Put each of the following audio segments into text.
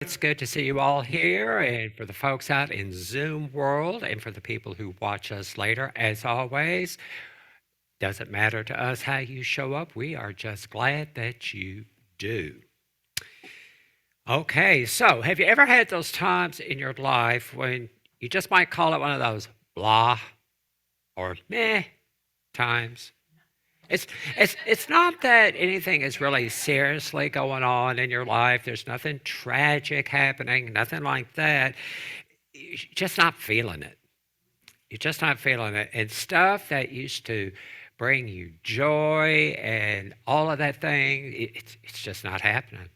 It's good to see you all here, and for the folks out in Zoom world, and for the people who watch us later, as always, doesn't matter to us how you show up. We are just glad that you do. Okay, so have you ever had those times in your life when you just might call it one of those blah or meh times? It's it's not that anything is really seriously going on in your life. There's nothing tragic happening, nothing like that. You're just not feeling it. You're just not feeling it. And stuff that used to bring you joy and all of that thing, it's just not happening.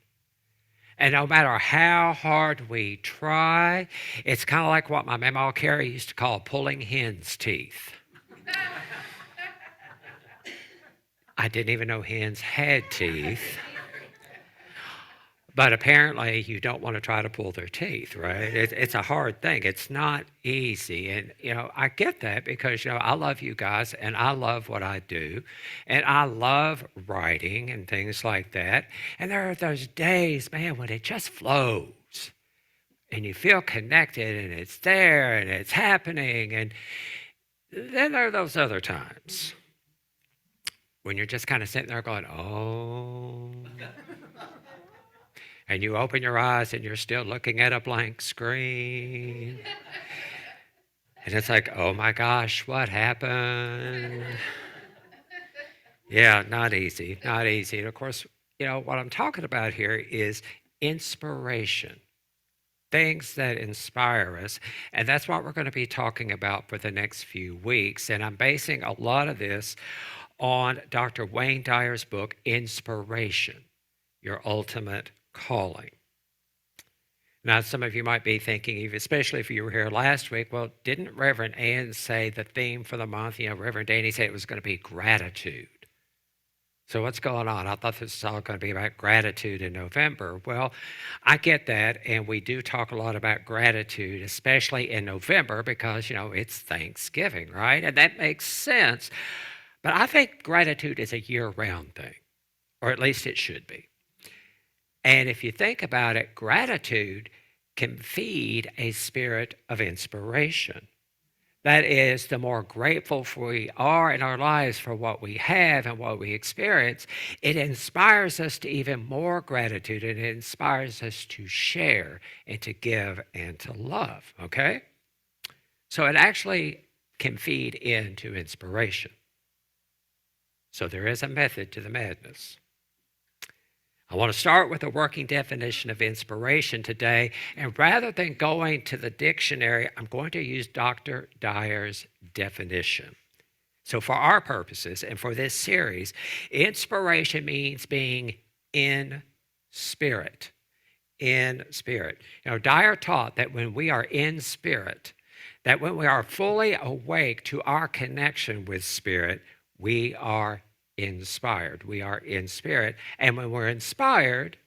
And no matter how hard we try, it's kind of like what my Mama Carrie used to call pulling hen's teeth. I didn't even know hens had teeth. But apparently, you don't want to try to pull their teeth, right? It's a hard thing. It's not easy. And, I get that because, I love you guys and I love what I do. And I love writing and things like that. And there are those days, man, when it just flows and you feel connected and it's there and it's happening. And then there are those other times when you're just kind of sitting there going, oh. And you open your eyes and you're still looking at a blank screen. And it's like, oh my gosh, what happened? Yeah, not easy, not easy. And of course, what I'm talking about here is inspiration, things that inspire us. And that's what we're going to be talking about for the next few weeks. And I'm basing a lot of this on Dr. Wayne Dyer's book, Inspiration, Your Ultimate Calling. Now, some of you might be thinking, especially if you were here last week, well, didn't Reverend Ann say the theme for the month? Reverend Danny said it was going to be gratitude. So what's going on? I thought this was all going to be about gratitude in November. Well, I get that, and we do talk a lot about gratitude, especially in November because, it's Thanksgiving, right? And that makes sense. But I think gratitude is a year-round thing, or at least it should be. And if you think about it, gratitude can feed a spirit of inspiration. That is, the more grateful we are in our lives for what we have and what we experience, it inspires us to even more gratitude and it inspires us to share and to give and to love, okay? So it actually can feed into inspiration. So there is a method to the madness. I want to start with a working definition of inspiration today, and rather than going to the dictionary, I'm going to use Dr. Dyer's definition. So for our purposes and for this series, inspiration means being in spirit. In spirit. Dyer taught that when we are in spirit, that when we are fully awake to our connection with spirit, we are inspired. We are in spirit. And when we're inspired,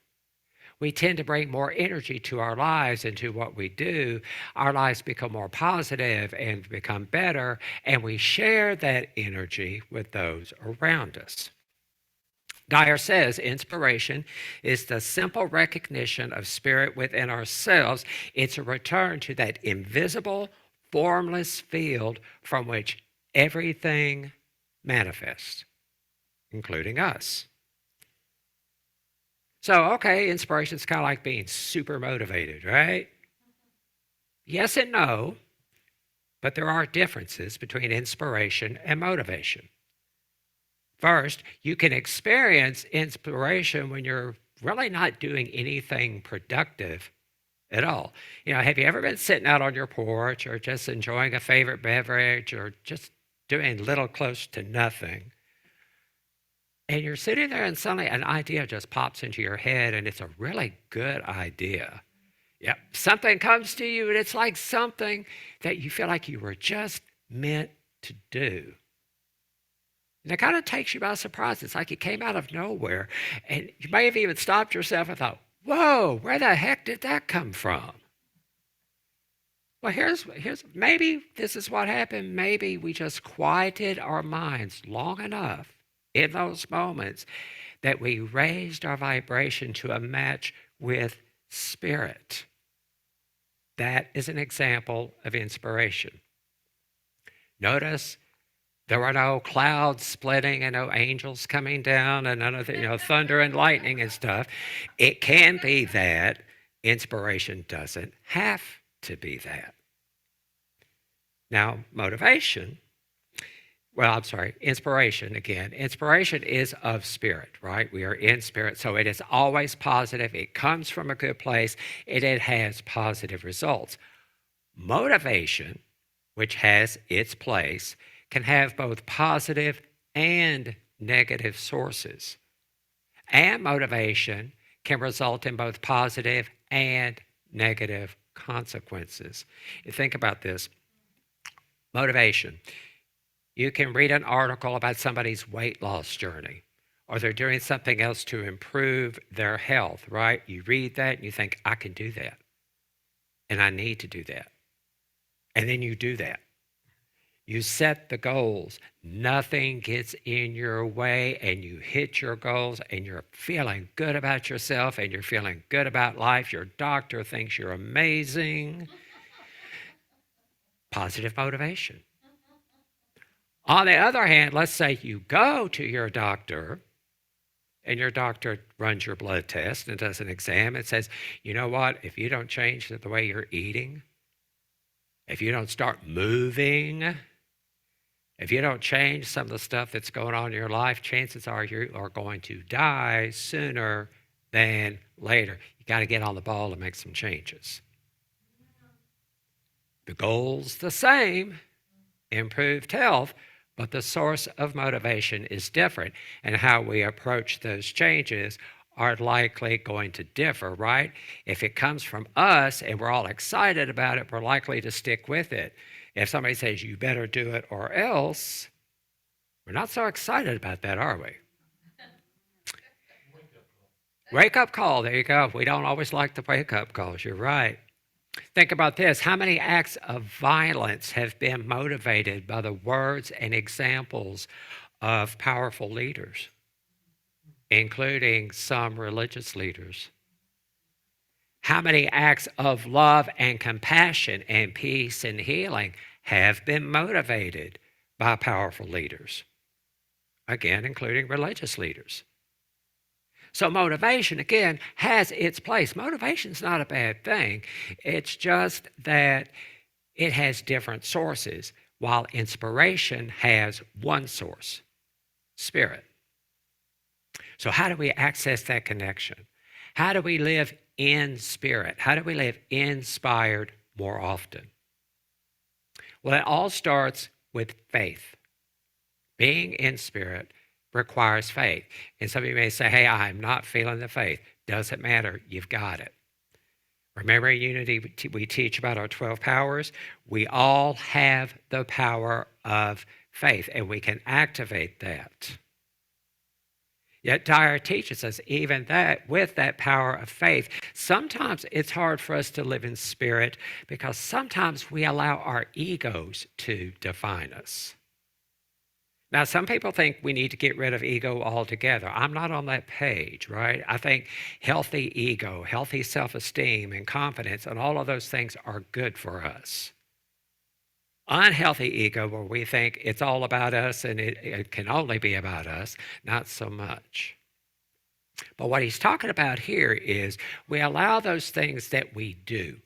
we tend to bring more energy to our lives and to what we do. Our lives become more positive and become better, and we share that energy with those around us. Dyer says inspiration is the simple recognition of spirit within ourselves. It's a return to that invisible, formless field from which everything manifests, including us. So, okay, inspiration is kind of like being super motivated, right? Yes and no, but there are differences between inspiration and motivation. First, you can experience inspiration when you're really not doing anything productive at all. Have you ever been sitting out on your porch or just enjoying a favorite beverage or just doing little close to nothing? And you're sitting there and suddenly an idea just pops into your head and it's a really good idea. Yep, something comes to you and it's like something that you feel like you were just meant to do. And it kind of takes you by surprise. It's like it came out of nowhere. And you may have even stopped yourself and thought, whoa, where the heck did that come from? Well, here's maybe this is what happened. Maybe we just quieted our minds long enough in those moments that we raised our vibration to a match with spirit. That is an example of inspiration. Notice there were no clouds splitting and no angels coming down and none of the, thunder and lightning and stuff. It can be that. Inspiration doesn't have to be that. Now, inspiration again. Inspiration is of spirit, right? We are in spirit, so it is always positive. It comes from a good place, and it has positive results. Motivation, which has its place, can have both positive and negative sources. And motivation can result in both positive and negative consequences. You think about this. Motivation. You can read an article about somebody's weight loss journey, or they're doing something else to improve their health, right? You read that and you think, I can do that. And I need to do that. And then you do that. You set the goals. Nothing gets in your way, and you hit your goals, and you're feeling good about yourself, and you're feeling good about life. Your doctor thinks you're amazing. Positive motivation. On the other hand, let's say you go to your doctor, and your doctor runs your blood test and does an exam and says, you know what, if you don't change the way you're eating, if you don't start moving, if you don't change some of the stuff that's going on in your life, chances are you are going to die sooner than later. You got to get on the ball and make some changes. The goal's the same, improved health, but the source of motivation is different, and how we approach those changes are likely going to differ, right? If it comes from us and we're all excited about it, we're likely to stick with it. If somebody says, you better do it or else, we're not so excited about that, are we? Wake up call, there you go. We don't always like the wake up calls, you're right. Think about this. How many acts of violence have been motivated by the words and examples of powerful leaders, including some religious leaders? How many acts of love and compassion and peace and healing have been motivated by powerful leaders? Again, including religious leaders. So motivation, again, has its place. Motivation's not a bad thing. It's just that it has different sources, while inspiration has one source, spirit. So how do we access that connection? How do we live in spirit? How do we live inspired more often? Well, it all starts with faith. Being in spirit requires faith. And some of you may say, hey, I'm not feeling the faith. Doesn't matter. You've got it. Remember in Unity, we teach about our 12 powers. We all have the power of faith, and we can activate that. Yet Dyer teaches us even that with that power of faith, sometimes it's hard for us to live in spirit because sometimes we allow our egos to define us. Now, some people think we need to get rid of ego altogether. I'm not on that page, right? I think healthy ego, healthy self-esteem and confidence and all of those things are good for us. Unhealthy ego, where we think it's all about us and it can only be about us, not so much. But what he's talking about here is we allow those things that we do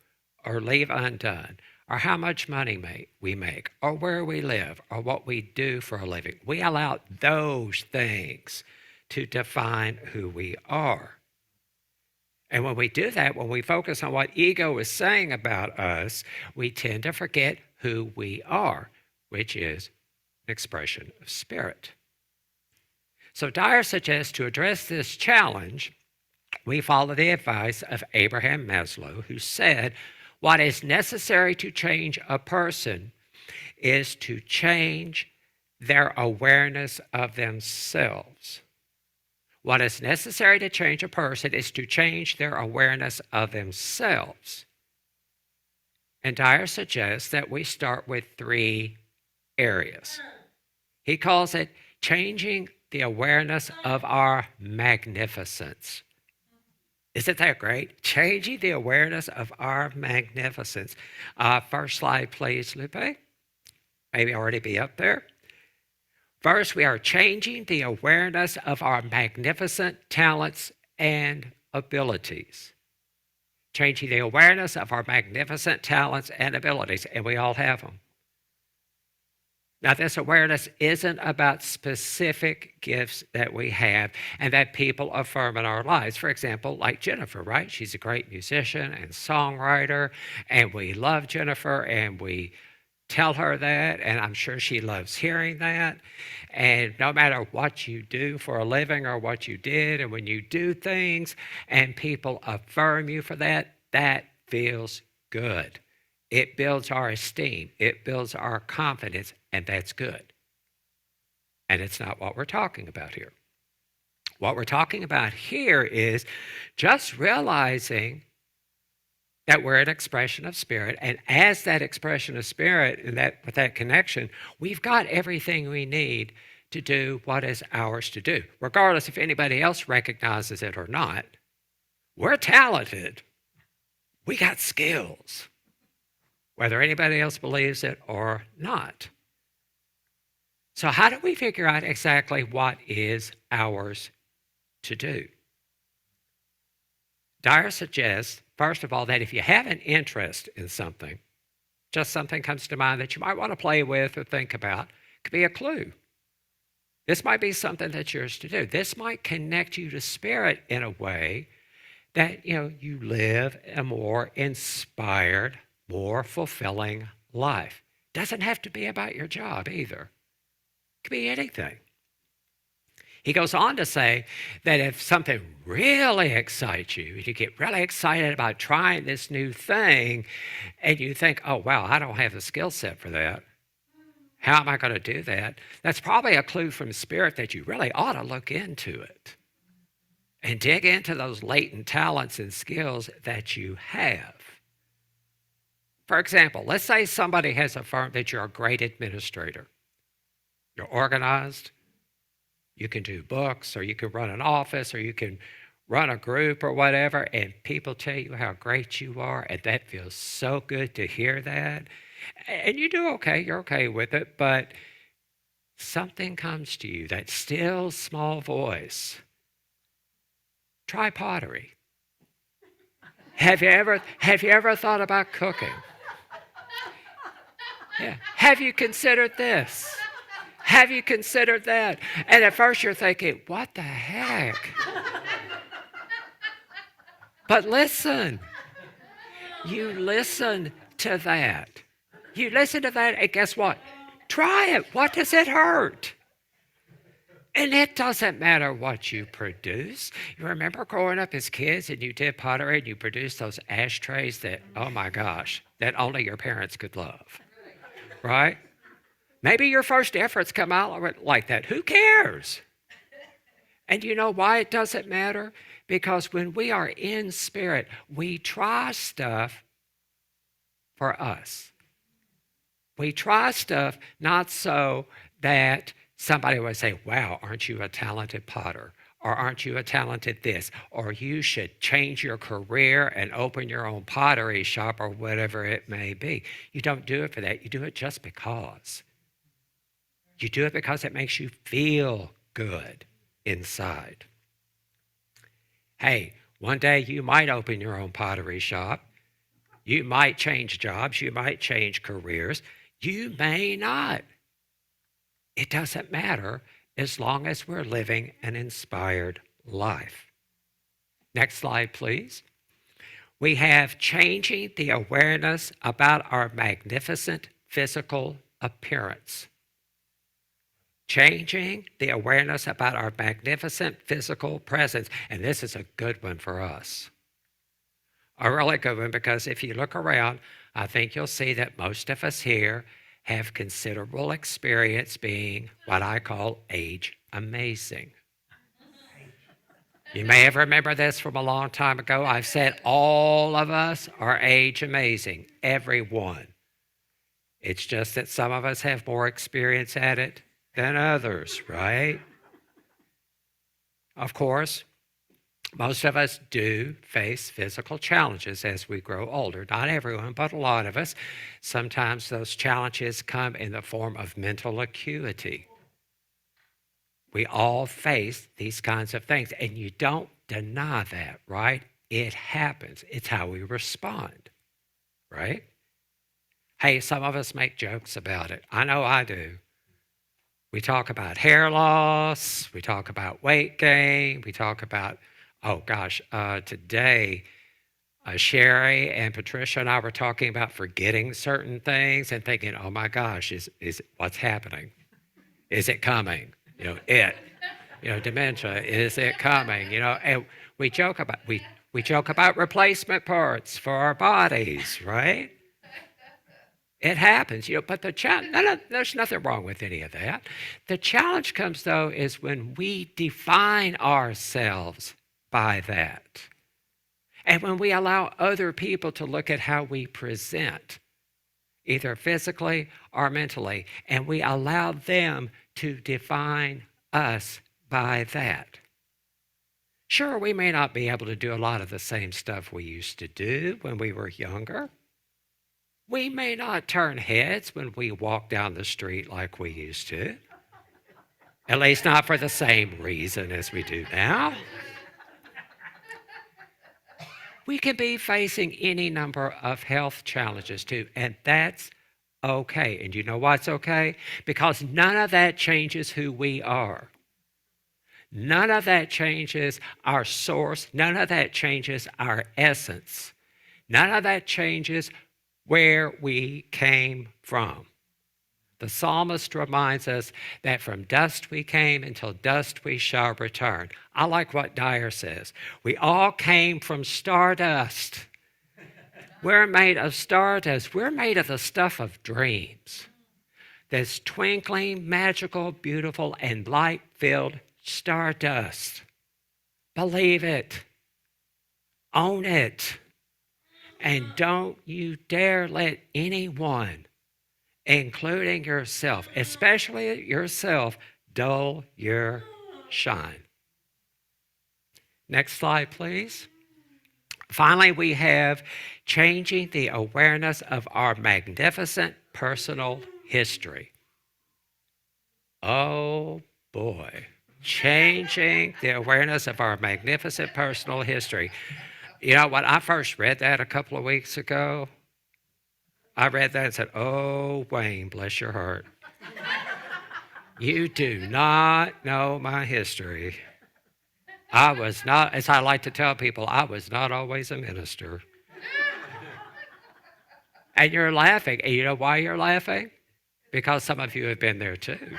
or leave undone, or how much money we make, or where we live, or what we do for a living. We allow those things to define who we are. And when we do that, when we focus on what ego is saying about us, we tend to forget who we are, which is an expression of spirit. So Dyer suggests to address this challenge, we follow the advice of Abraham Maslow, who said, what is necessary to change a person is to change their awareness of themselves. What is necessary to change a person is to change their awareness of themselves. And Dyer suggests that we start with 3 areas. He calls it changing the awareness of our magnificence. Isn't that great? Changing the awareness of our magnificence. First slide, please, Lupe. Maybe already be up there. First, we are changing the awareness of our magnificent talents and abilities. Changing the awareness of our magnificent talents and abilities, and we all have them. Now, this awareness isn't about specific gifts that we have and that people affirm in our lives. For example, like Jennifer, right? She's a great musician and songwriter, and we love Jennifer, and we tell her that, and I'm sure she loves hearing that. And no matter what you do for a living or what you did, and when you do things and people affirm you for that, that feels good. It builds our esteem, it builds our confidence, and that's good. And it's not what we're talking about here. What we're talking about here is just realizing that we're an expression of spirit, and as that expression of spirit and that with that connection, we've got everything we need to do what is ours to do, regardless if anybody else recognizes it or not. We're talented. We got skills, whether anybody else believes it or not. So how do we figure out exactly what is ours to do? Dyer suggests, first of all, that if you have an interest in something, just something comes to mind that you might want to play with or think about, it could be a clue. This might be something that's yours to do. This might connect you to spirit in a way that, you live a more inspired, more fulfilling life. Doesn't have to be about your job either. It could be anything. He goes on to say that if something really excites you, you get really excited about trying this new thing, and you think, oh, wow, I don't have the skill set for that. How am I going to do that? That's probably a clue from spirit that you really ought to look into it and dig into those latent talents and skills that you have. For example, let's say somebody has affirmed that you're a great administrator. You're organized. You can do books, or you can run an office, or you can run a group or whatever, and people tell you how great you are, and that feels so good to hear that. And you do okay, you're okay with it, but something comes to you, that still small voice. Try pottery. Have you ever thought about cooking? Yeah. Have you considered this? Have you considered that? And at first you're thinking, what the heck? But listen, you listen to that. You listen to that, and guess what? Try it. What does it hurt? And it doesn't matter what you produce. You remember growing up as kids and you did pottery and you produced those ashtrays that, oh my gosh, that only your parents could love, right? Maybe your first efforts come out like that. Who cares? And you know why it doesn't matter? Because when we are in spirit, we try stuff for us. We try stuff not so that somebody would say, wow, aren't you a talented potter? Or aren't you a talented this? Or you should change your career and open your own pottery shop, or whatever it may be. You don't do it for that. You do it just because. You do it because it makes you feel good inside. Hey, one day you might open your own pottery shop. You might change jobs. You might change careers. You may not. It doesn't matter as long as we're living an inspired life. Next slide, please. We have changing the awareness about our magnificent physical appearance. Changing the awareness about our magnificent physical presence. And this is a good one for us. A really good one, because if you look around, I think you'll see that most of us here have considerable experience being what I call age amazing. You may have remembered this from a long time ago. I've said all of us are age amazing, everyone. It's just that some of us have more experience at it than others, right? Of course, Most of us do face physical challenges as we grow older. Not everyone, but a lot of us. Sometimes those challenges come in the form of mental acuity. We all face these kinds of things, and you don't deny that, right? It happens. It's how we respond, right? Hey, some of us make jokes about it. I know I do. We talk about hair loss. We talk about weight gain. We talk about, oh gosh, today, Sherry and Patricia and I were talking about forgetting certain things and thinking, oh my gosh, is what's happening? Is it coming? Dementia, is it coming? And we joke about replacement parts for our bodies, right? It happens, but there's nothing wrong with any of that. The challenge comes, though, is when we define ourselves by that. And when we allow other people to look at how we present, either physically or mentally, and we allow them to define us by that. Sure, we may not be able to do a lot of the same stuff we used to do when we were younger. We may not turn heads when we walk down the street like we used to. At least not for the same reason as we do now. We can be facing any number of health challenges too, and that's okay. And you know why it's okay? Because none of that changes who we are. None of that changes our source. None of that changes our essence. None of that changes where we came from. The psalmist reminds us that from dust we came, until dust we shall return. I like what Dyer says. We all came from stardust. We're made of stardust. We're made of the stuff of dreams. This twinkling, magical, beautiful, and light-filled stardust. Believe it. Own it. And don't you dare let anyone, including yourself, especially yourself, dull your shine. Next slide, please. Finally, we have changing the awareness of our magnificent personal history. Oh boy, changing the awareness of our magnificent personal history. When I first read that a couple of weeks ago, I read that and said, oh, Wayne, bless your heart. You do not know my history. I was not, as I like to tell people, I was not always a minister. And you're laughing. And you know why you're laughing? Because some of you have been there too.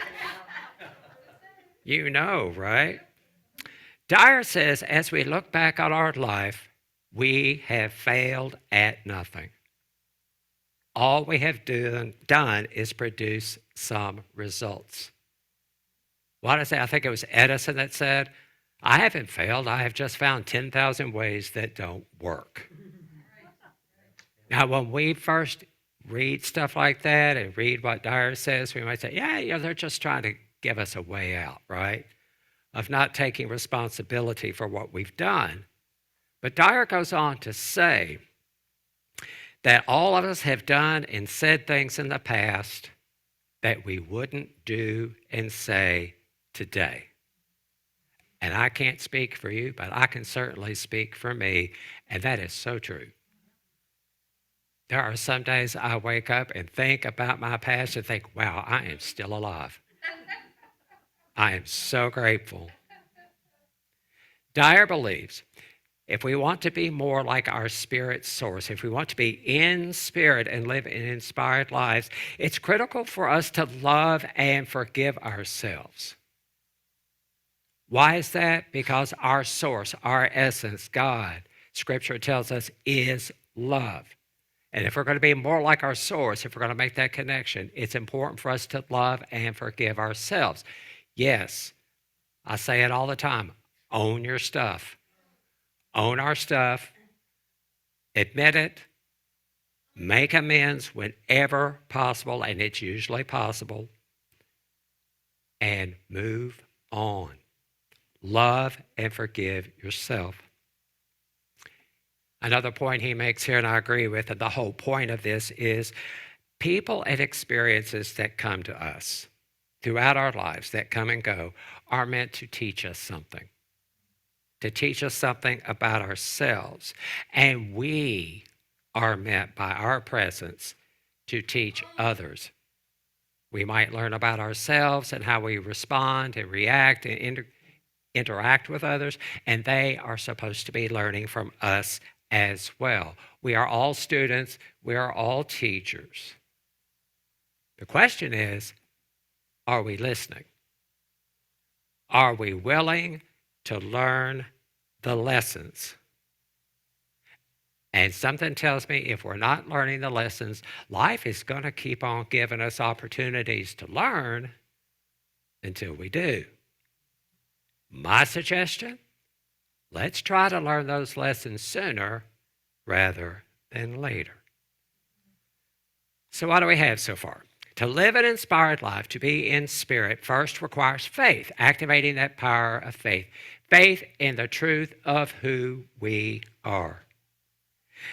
You know, right? Dyer says, as we look back on our life, we have failed at nothing. All we have done is produce some results. What is that? I think it was Edison that said, I haven't failed. I have just found 10,000 ways that don't work. Now, when we first read stuff like that and read what Dyer says, we might say, they're just trying to give us a way out, right? Of not taking responsibility for what we've done. But Dyer goes on to say that all of us have done and said things in the past that we wouldn't do and say today. And I can't speak for you, but I can certainly speak for me, and that is so true. There are some days I wake up and think about my past and think, wow, I am still alive. I am so grateful. Dyer believes if we want to be more like our spirit source, if we want to be in spirit and live in inspired lives, it's critical for us to love and forgive ourselves. Why is that? Because our source, our essence, God, Scripture tells us, is love. And if we're going to be more like our source, if we're going to make that connection, it's important for us to love and forgive ourselves. Yes, I say it all the time. Own your stuff. Own our stuff. Admit it. Make amends whenever possible, and it's usually possible. And move on. Love and forgive yourself. Another point he makes here, and I agree with it, the whole point of this is people and experiences that come to us throughout our lives that come and go are meant to teach us something, to teach us something about ourselves. And we are meant by our presence to teach others. We might learn about ourselves and how we respond and react and interact with others, and they are supposed to be learning from us as well. We are all students, we are all teachers. The question is, are we listening? Are we willing to learn the lessons? And something tells me if we're not learning the lessons, life is going to keep on giving us opportunities to learn until we do. My suggestion, let's try to learn those lessons sooner rather than later. So what do we have so far? To live an inspired life, to be in spirit, first requires faith, activating that power of faith. Faith in the truth of who we are.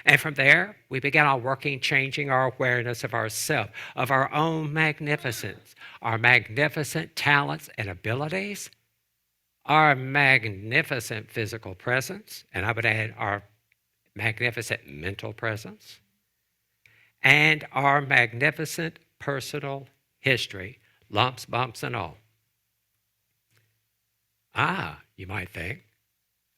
And from there, we begin our working, changing our awareness of ourselves, of our own magnificence, our magnificent talents and abilities, our magnificent physical presence, and I would add our magnificent mental presence, and our magnificent personal history, lumps, bumps, and all. You might think,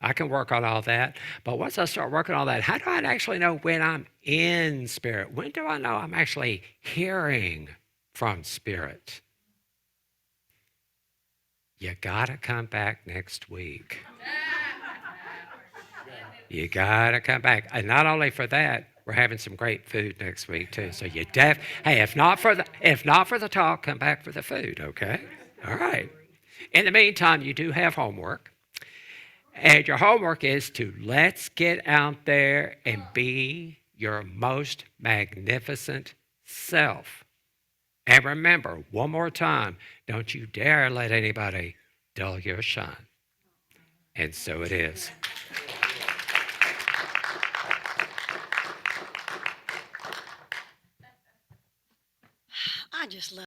I can work on all that, but once I start working on that, how do I actually know when I'm in spirit? When do I know I'm actually hearing from spirit? You gotta come back next week. You gotta come back. And not only for that, we're having some great food next week too. So hey, if not for the talk, come back for the food, okay? All right. In the meantime, you do have homework. And your homework is to let's get out there and be your most magnificent self. And remember, one more time, don't you dare let anybody dull your shine. And so it is. I just love